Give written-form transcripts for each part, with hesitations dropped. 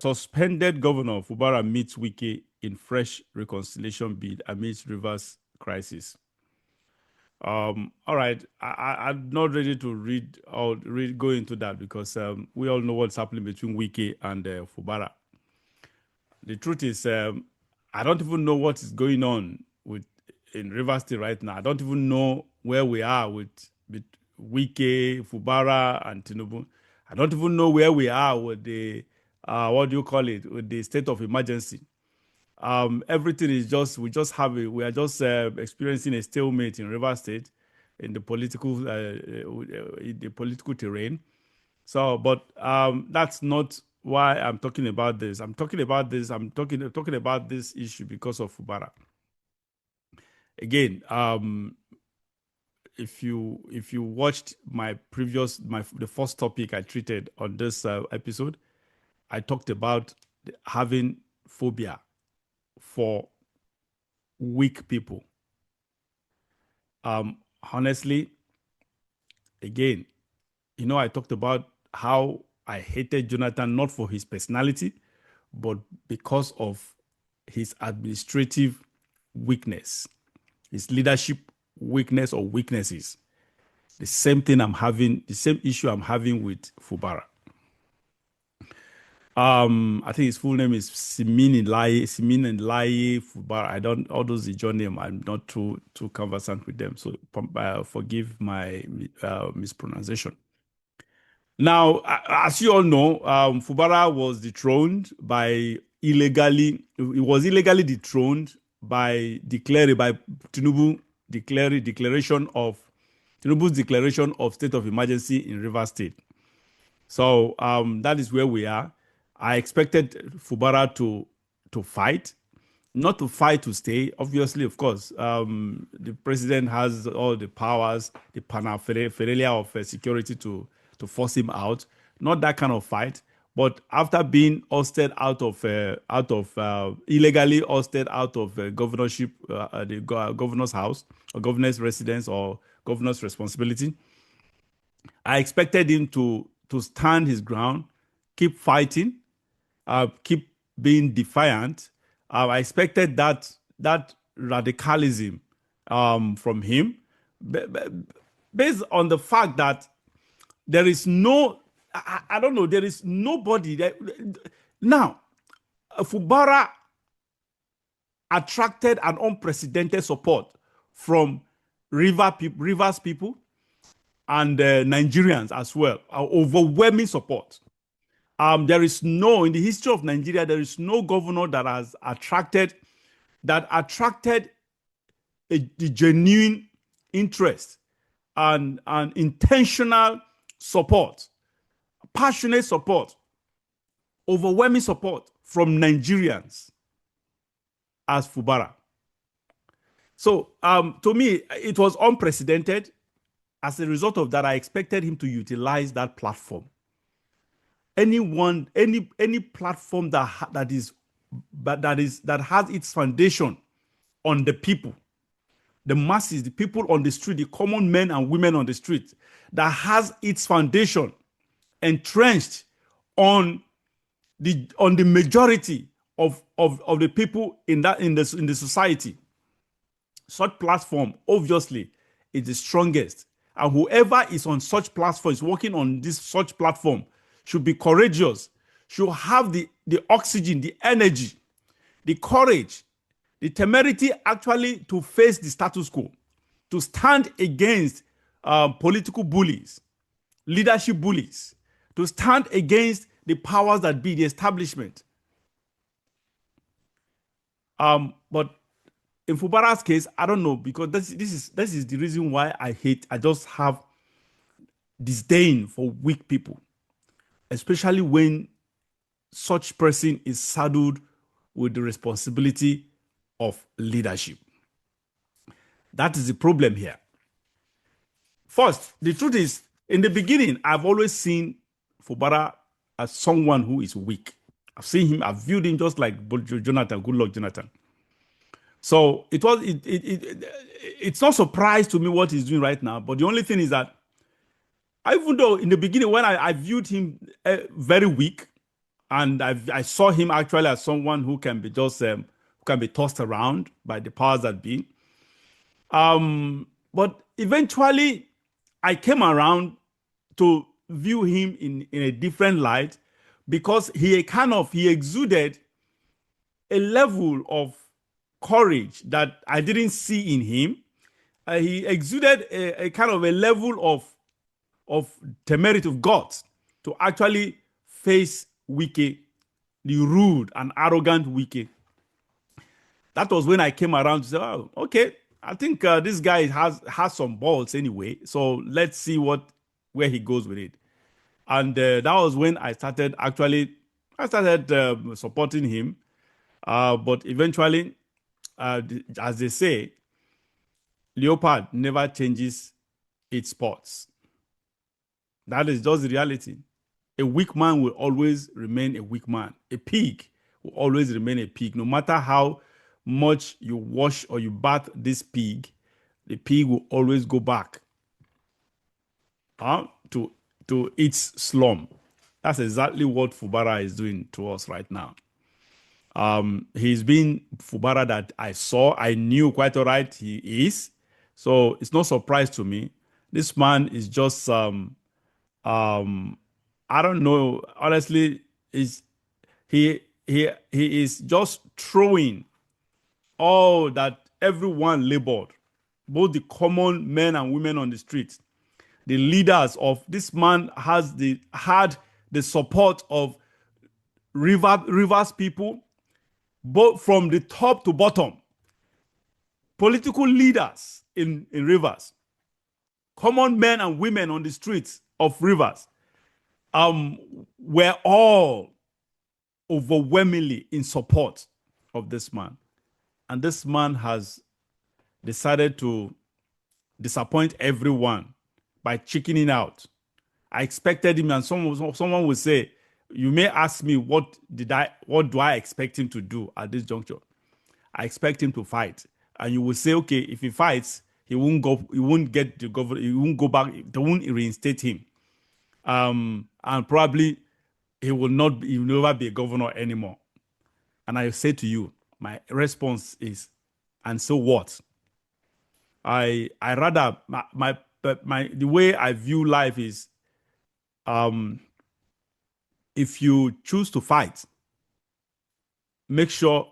Suspended Governor Fubara meets Wike in fresh reconciliation bid amidst Rivers crisis. All right, I'm not ready to read or go into that because we all know what's happening between Wike and Fubara. The truth is, I don't even know what is going on in Rivers State right now. I don't even know where we are with Wike, Fubara, and Tinubu. I don't even know where we are with the what do you call it, with the state of emergency. Everything is just, we are just experiencing a stalemate in Rivers State in the political terrain. So, but that's not why I'm talking about this. I'm talking about this issue because of Fubara. Again, if you watched the first topic I treated on this episode, I talked about having phobia for weak people. Honestly, again, I talked about how I hated Jonathan, not for his personality, but because of his administrative weakness, his leadership weakness or weaknesses. The same issue I'm having with Fubara. I think his full name is Simin Laye Fubara. All those Ijaw name, I'm not too conversant with them, so forgive my mispronunciation. Now, as you all know, Fubara was dethroned by illegally. He was illegally dethroned by Tinubu's declaration of state of emergency in Rivers State. So that is where we are. I expected Fubara to fight, not to fight to stay. Obviously, of course, the president has all the powers, the paraphernalia of security to force him out. Not that kind of fight. But after being ousted illegally ousted out of governorship, the governor's house or governor's residence or governor's responsibility, I expected him to stand his ground, keep fighting, keep being defiant. I expected that radicalism from him, based on the fact that there is no, I don't know, there is nobody that now. Fubara attracted an unprecedented support from Rivers people and Nigerians as well. Overwhelming support. In the history of Nigeria, there is no governor that has attracted the genuine interest and intentional support, passionate support, overwhelming support from Nigerians as Fubara. So to me, it was unprecedented. As a result of that, I expected him to utilize that platform. Any platform that has its foundation on the people, the masses, the people on the street, the common men and women on the street, that has its foundation entrenched on the majority of the people in the society. Such platform obviously is the strongest, and whoever is on such platform, is working on such platform, should be courageous, should have the oxygen, the energy, the courage, the temerity actually to face the status quo, to stand against political bullies, leadership bullies, to stand against the powers that be, the establishment. But in Fubara's case, I don't know, because this is the reason why I just have disdain for weak people, especially when such person is saddled with the responsibility of leadership. That is the problem here. First, the truth is, in the beginning, I've always seen Fubara as someone who is weak. I've viewed him just like Jonathan, good luck Jonathan. So it's not surprise to me what he's doing right now. But the only thing is that, even though in the beginning when I viewed him very weak, and I saw him actually as someone who can be just who can be tossed around by the powers that be. But eventually, I came around to view him in a different light because he exuded a level of courage that I didn't see in him. He exuded a kind of a level of temerity of God to actually face Wike, the rude and arrogant Wike. That was when I came around to say, oh, okay, I think this guy has some balls anyway. So let's see where he goes with it. And that was when I started supporting him. But eventually, as they say, leopard never changes its spots. That is just the reality. A weak man will always remain a weak man. A pig will always remain a pig. No matter how much you wash or you bath this pig, the pig will always go back to its slum. That's exactly what Fubara is doing to us right now. He's been Fubara that I knew quite all right he is. So it's no surprise to me. This man is just I don't know. Honestly, he is just throwing all that everyone labored, both the common men and women on the street, the leaders of this man had the support of rivers people, both from the top to bottom. Political leaders in rivers, common men and women on the streets of rivers, were all overwhelmingly in support of this man. And this man has decided to disappoint everyone by chickening out. I expected him, and someone would say, you may ask me what do I expect him to do at this juncture? I expect him to fight. And you will say, okay, if he fights, he won't get the governor, he won't go back, they won't reinstate him. And probably he will never be a governor anymore. And I say to you, my response is, and so what? I rather the way I view life is, if you choose to fight, make sure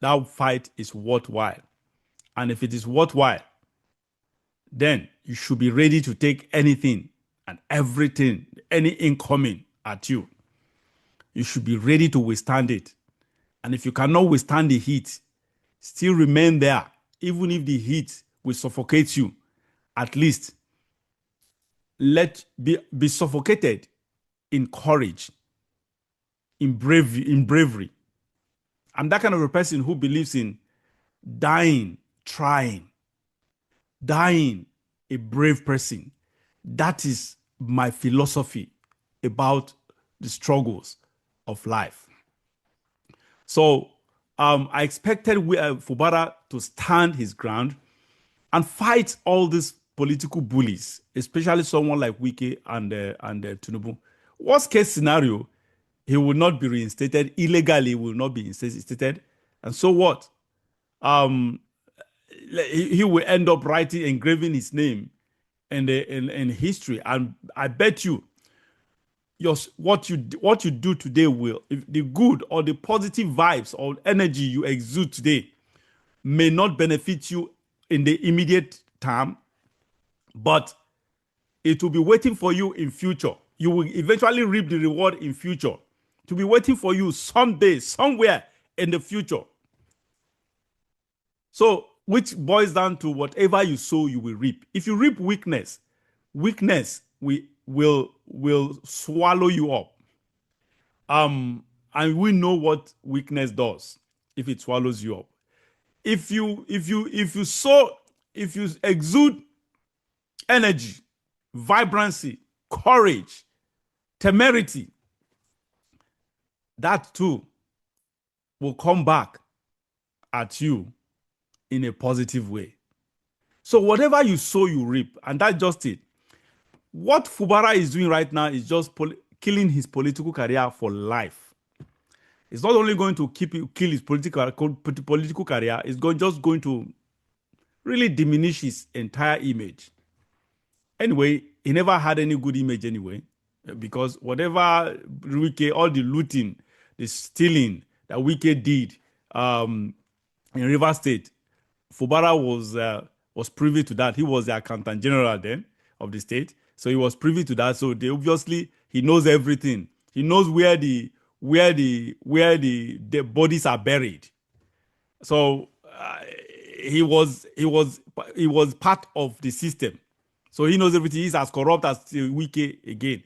that fight is worthwhile. And if it is worthwhile, then you should be ready to take anything and everything, any incoming at you. You should be ready to withstand it. And if you cannot withstand the heat, still remain there. Even if the heat will suffocate you, at least be suffocated in courage, in bravery. I'm that kind of a person who believes in dying, trying, dying a brave person. That is my philosophy about the struggles of life. So I expected Fubara to stand his ground and fight all these political bullies, especially someone like Wike and Tinubu. Worst case scenario, he will not be reinstated. Illegally, he will not be reinstated. And so what? He will end up engraving his name in history. And I bet you, what you do today will, if the good or the positive vibes or energy you exude today may not benefit you in the immediate term, but it will be waiting for you in future. You will eventually reap the reward in future. To be waiting for you someday, somewhere in the future. So, which boils down to whatever you sow, you will reap. If you reap weakness will swallow you up. And we know what weakness does if it swallows you up. If you exude energy, vibrancy, courage, temerity, that too will come back at you in a positive way. So whatever you sow, you reap, and that's just it. What Fubara is doing right now is just killing his political career for life. It's not only going to kill his political career, it's just going to really diminish his entire image. Anyway, he never had any good image anyway, because whatever Wike, all the looting, the stealing that Wike did in River State, Fubara was privy to that. He was the accountant general then of the state, so he was privy to that. So obviously he knows everything. He knows where the bodies are buried. So he was part of the system. So he knows everything. He's as corrupt as Wike again.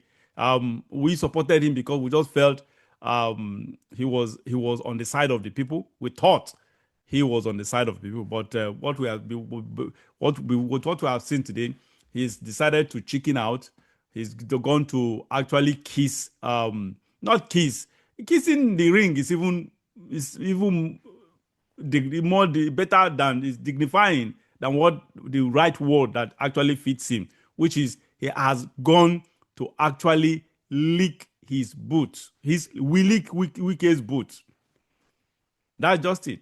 We supported him because we just felt he was on the side of the people. We thought he was on the side of the people, but what we have seen today, he's decided to chicken out. He's gone to actually kiss, not kiss. Kissing the ring is even better than, is dignifying than what the right word that actually fits him, which is he has gone to actually lick his boots. We lick Wike's boots. That's just it.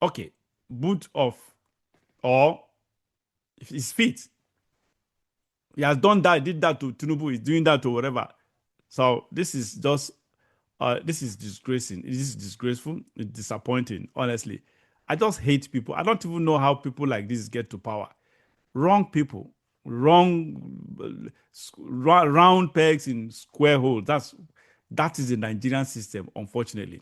Okay, boot of, or his feet. He has done that, did that to Tinubu, he's doing that to whatever. So this is just this is disgracing. This is disgraceful. It's disappointing, honestly. I just hate people. I don't even know how people like this get to power. Wrong people, round pegs in square holes. That is the Nigerian system, unfortunately.